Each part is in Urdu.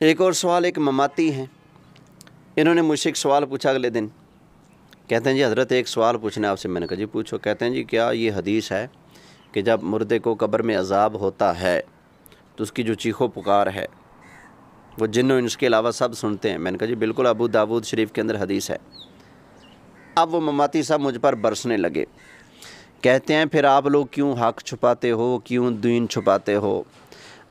ایک اور سوال، ایک مماتی ہیں، انہوں نے مجھ سے ایک سوال پوچھا اگلے دن. کہتے ہیں جی حضرت ایک سوال پوچھنا ہے آپ سے. میں نے کہا جی پوچھو. کہتے ہیں جی کیا یہ حدیث ہے کہ جب مردے کو قبر میں عذاب ہوتا ہے تو اس کی جو چیخو پکار ہے وہ جن و انس کے علاوہ سب سنتے ہیں؟ میں نے کہا جی بالکل، ابو داود شریف کے اندر حدیث ہے. اب وہ مماتی صاحب مجھ پر برسنے لگے. کہتے ہیں پھر آپ لوگ کیوں حق چھپاتے ہو، کیوں دین چھپاتے ہو؟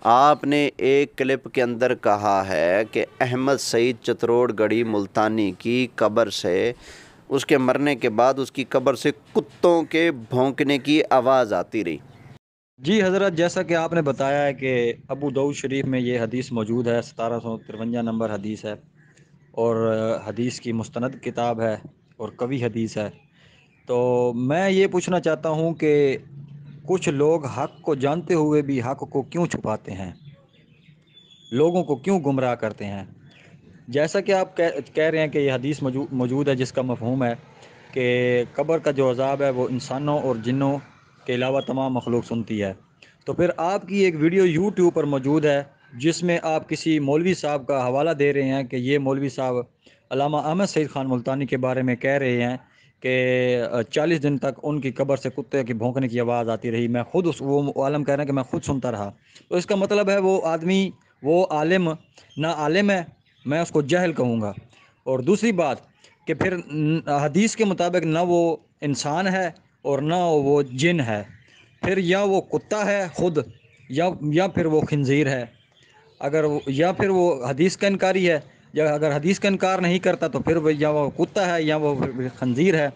آپ نے ایک کلپ کے اندر کہا ہے کہ احمد سعید چتروڑ گڑھی ملتانی کی قبر سے، اس کے مرنے کے بعد اس کی قبر سے کتوں کے بھونکنے کی آواز آتی رہی. جی حضرت، جیسا کہ آپ نے بتایا ہے کہ ابو داؤد شریف میں یہ حدیث موجود ہے، 1753 نمبر حدیث ہے، اور حدیث کی مستند کتاب ہے اور قوی حدیث ہے. تو میں یہ پوچھنا چاہتا ہوں کہ کچھ لوگ حق کو جانتے ہوئے بھی حق کو کیوں چھپاتے ہیں، لوگوں کو کیوں گمراہ کرتے ہیں؟ جیسا کہ آپ کہہ رہے ہیں کہ یہ حدیث موجود ہے جس کا مفہوم ہے کہ قبر کا جو عذاب ہے وہ انسانوں اور جنوں کے علاوہ تمام مخلوق سنتی ہے. تو پھر آپ کی ایک ویڈیو یوٹیوب پر موجود ہے جس میں آپ کسی مولوی صاحب کا حوالہ دے رہے ہیں کہ یہ مولوی صاحب علامہ احمد سعید خان ملتانی کے بارے میں کہہ رہے ہیں کہ 40 دن تک ان کی قبر سے کتے کی بھونکنے کی آواز آتی رہی. میں خود وہ عالم کہہ رہے ہیں کہ میں خود سنتا رہا. تو اس کا مطلب ہے وہ آدمی، وہ عالم نہ عالم ہے، میں اس کو جاہل کہوں گا. اور دوسری بات کہ پھر حدیث کے مطابق نہ وہ انسان ہے اور نہ وہ جن ہے، پھر یا وہ کتا ہے خود یا پھر وہ خنزیر ہے. اگر یا پھر وہ حدیث کا انکاری ہے، یا اگر حدیث کا انکار نہیں کرتا تو پھر یا وہ کتا ہے یا وہ خنزیر ہے.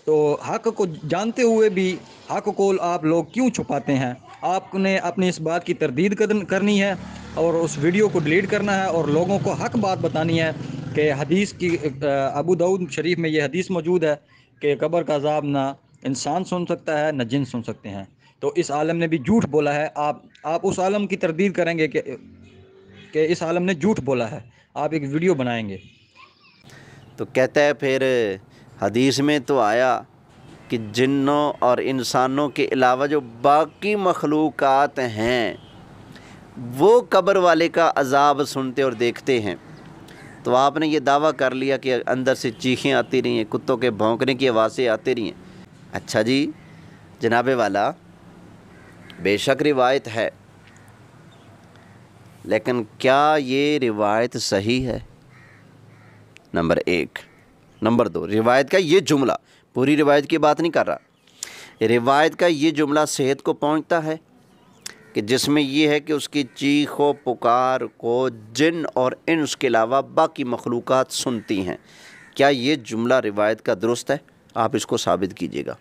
تو حق کو جانتے ہوئے بھی حق کو آپ لوگ کیوں چھپاتے ہیں؟ آپ نے اپنی اس بات کی تردید کرنی ہے اور اس ویڈیو کو ڈیلیٹ کرنا ہے اور لوگوں کو حق بات بتانی ہے کہ حدیث کی ابو داؤد شریف میں یہ حدیث موجود ہے کہ قبر کا عذاب نہ انسان سن سکتا ہے نہ جن سن سکتے ہیں. تو اس عالم نے بھی جھوٹ بولا ہے. آپ اس عالم کی تردید کریں گے کہ اس عالم نے جھوٹ بولا ہے، آپ ایک ویڈیو بنائیں گے. تو کہتا ہے پھر حدیث میں تو آیا کہ جنوں اور انسانوں کے علاوہ جو باقی مخلوقات ہیں وہ قبر والے کا عذاب سنتے اور دیکھتے ہیں. تو آپ نے یہ دعویٰ کر لیا کہ اندر سے چیخیں آتی رہی ہیں، کتوں کے بھونکنے کی آوازیں آتی رہی ہیں. اچھا جی جناب والا، بے شک روایت ہے، لیکن کیا یہ روایت صحیح ہے؟ نمبر ایک. نمبر دو، روایت کا یہ جملہ، پوری روایت کی بات نہیں کر رہا، روایت کا یہ جملہ صحت کو پہنچتا ہے کہ جس میں یہ ہے کہ اس کی چیخ و پکار کو جن اور انس کے علاوہ باقی مخلوقات سنتی ہیں. کیا یہ جملہ روایت کا درست ہے؟ آپ اس کو ثابت کیجیے گا.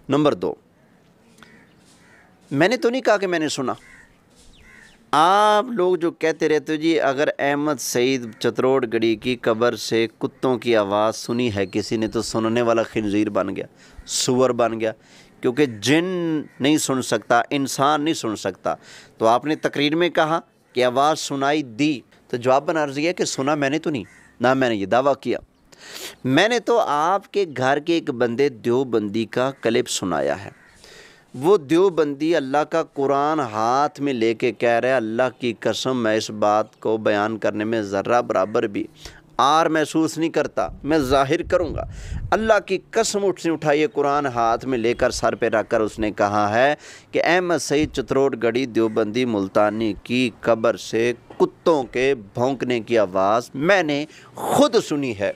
نمبر دو، میں نے تو نہیں کہا کہ میں نے سنا. آپ لوگ جو کہتے رہتے ہو جی اگر احمد سعید چتروڑ گڑھی کی قبر سے کتوں کی آواز سنی ہے کسی نے تو سننے والا خنزیر بن گیا، سور بن گیا، کیونکہ جن نہیں سن سکتا، انسان نہیں سن سکتا. تو آپ نے تقریر میں کہا کہ آواز سنائی دی، تو جواب بنا رضی ہے کہ سنا میں نے تو نہیں، نہ میں نے یہ دعویٰ کیا. میں نے تو آپ کے گھر کے ایک بندے دیوبندی کا کلپ سنایا ہے. وہ دیوبندی اللہ کا قرآن ہاتھ میں لے کے کہہ رہے اللہ کی قسم میں اس بات کو بیان کرنے میں ذرہ برابر بھی آر محسوس نہیں کرتا، میں ظاہر کروں گا. اللہ کی قسم اٹھائیے قرآن ہاتھ میں لے کر سر پہ رکھ کر اس نے کہا ہے کہ احمد سعید چتروڑ گڑھی دیوبندی ملتانی کی قبر سے کتوں کے بھونکنے کی آواز میں نے خود سنی ہے.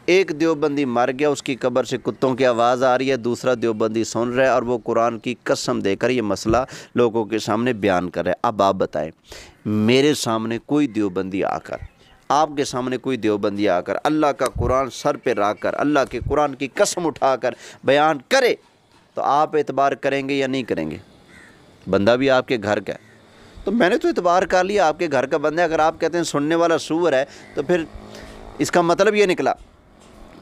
ایک دیوبندی مر گیا، اس کی قبر سے کتوں کی آواز آ رہی ہے، دوسرا دیوبندی سن رہا ہے اور وہ قرآن کی قسم دے کر یہ مسئلہ لوگوں کے سامنے بیان کر رہا ہے. اب آپ بتائیں، میرے سامنے کوئی دیوبندی آ کر، آپ کے سامنے کوئی دیوبندی آ کر اللہ کا قرآن سر پہ رکھ کر اللہ کے قرآن کی قسم اٹھا کر بیان کرے تو آپ اعتبار کریں گے یا نہیں کریں گے؟ بندہ بھی آپ کے گھر کا ہے. تو میں نے تو اعتبار کر لیا آپ کے گھر کا بندہ ہے. اگر آپ کہتے ہیں سننے والا سور ہے تو پھر اس کا مطلب یہ نکلا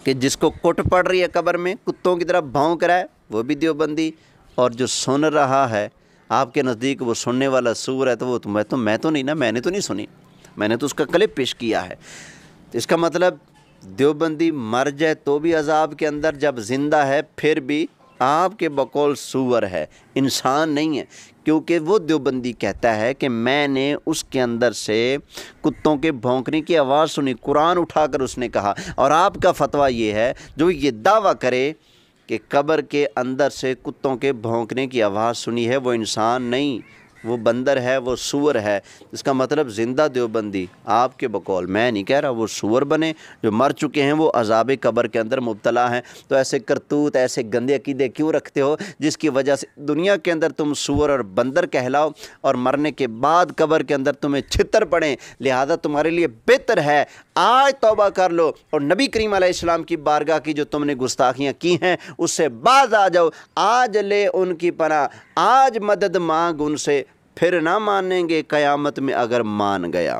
کہ جس کو کٹ پڑ رہی ہے قبر میں کتوں کی طرف بھونک رہا ہے وہ بھی دیوبندی، اور جو سن رہا ہے آپ کے نزدیک وہ سننے والا سور ہے تو وہ میں تو نہیں نا، میں نے تو نہیں سنی، میں نے تو اس کا کلپ پیش کیا ہے. اس کا مطلب دیوبندی مر جائے تو بھی عذاب کے اندر، جب زندہ ہے پھر بھی آپ کے بقول سور ہے، انسان نہیں ہے، کیونکہ وہ دیوبندی کہتا ہے کہ میں نے اس کے اندر سے کتوں کے بھونکنے کی آواز سنی، قرآن اٹھا کر اس نے کہا۔ اور آپ کا فتویٰ یہ ہے جو یہ دعویٰ کرے کہ قبر کے اندر سے کتوں کے بھونکنے کی آواز سنی ہے، وہ انسان نہیں، وہ بندر ہے، وہ سور ہے۔ اس کا مطلب زندہ دیوبندی آپ کے بقول، میں نہیں کہہ رہا، وہ سور بنے جو مر چکے ہیں، وہ عذاب قبر کے اندر مبتلا ہیں۔ تو ایسے کرتوت، ایسے گندے عقیدے کیوں رکھتے ہو جس کی وجہ سے دنیا کے اندر تم سور اور بندر کہلاؤ اور مرنے کے بعد قبر کے اندر تمہیں چھتر پڑیں؟ لہذا تمہارے لیے بہتر ہے آج توبہ کر لو اور نبی کریم علیہ السلام کی بارگاہ کی جو تم نے گستاخیاں کی ہیں اس سے باز آ جاؤ، آج لے ان کی پناہ، آج مدد مانگ ان سے، پھر نہ مانیں گے قیامت میں اگر مان گیا۔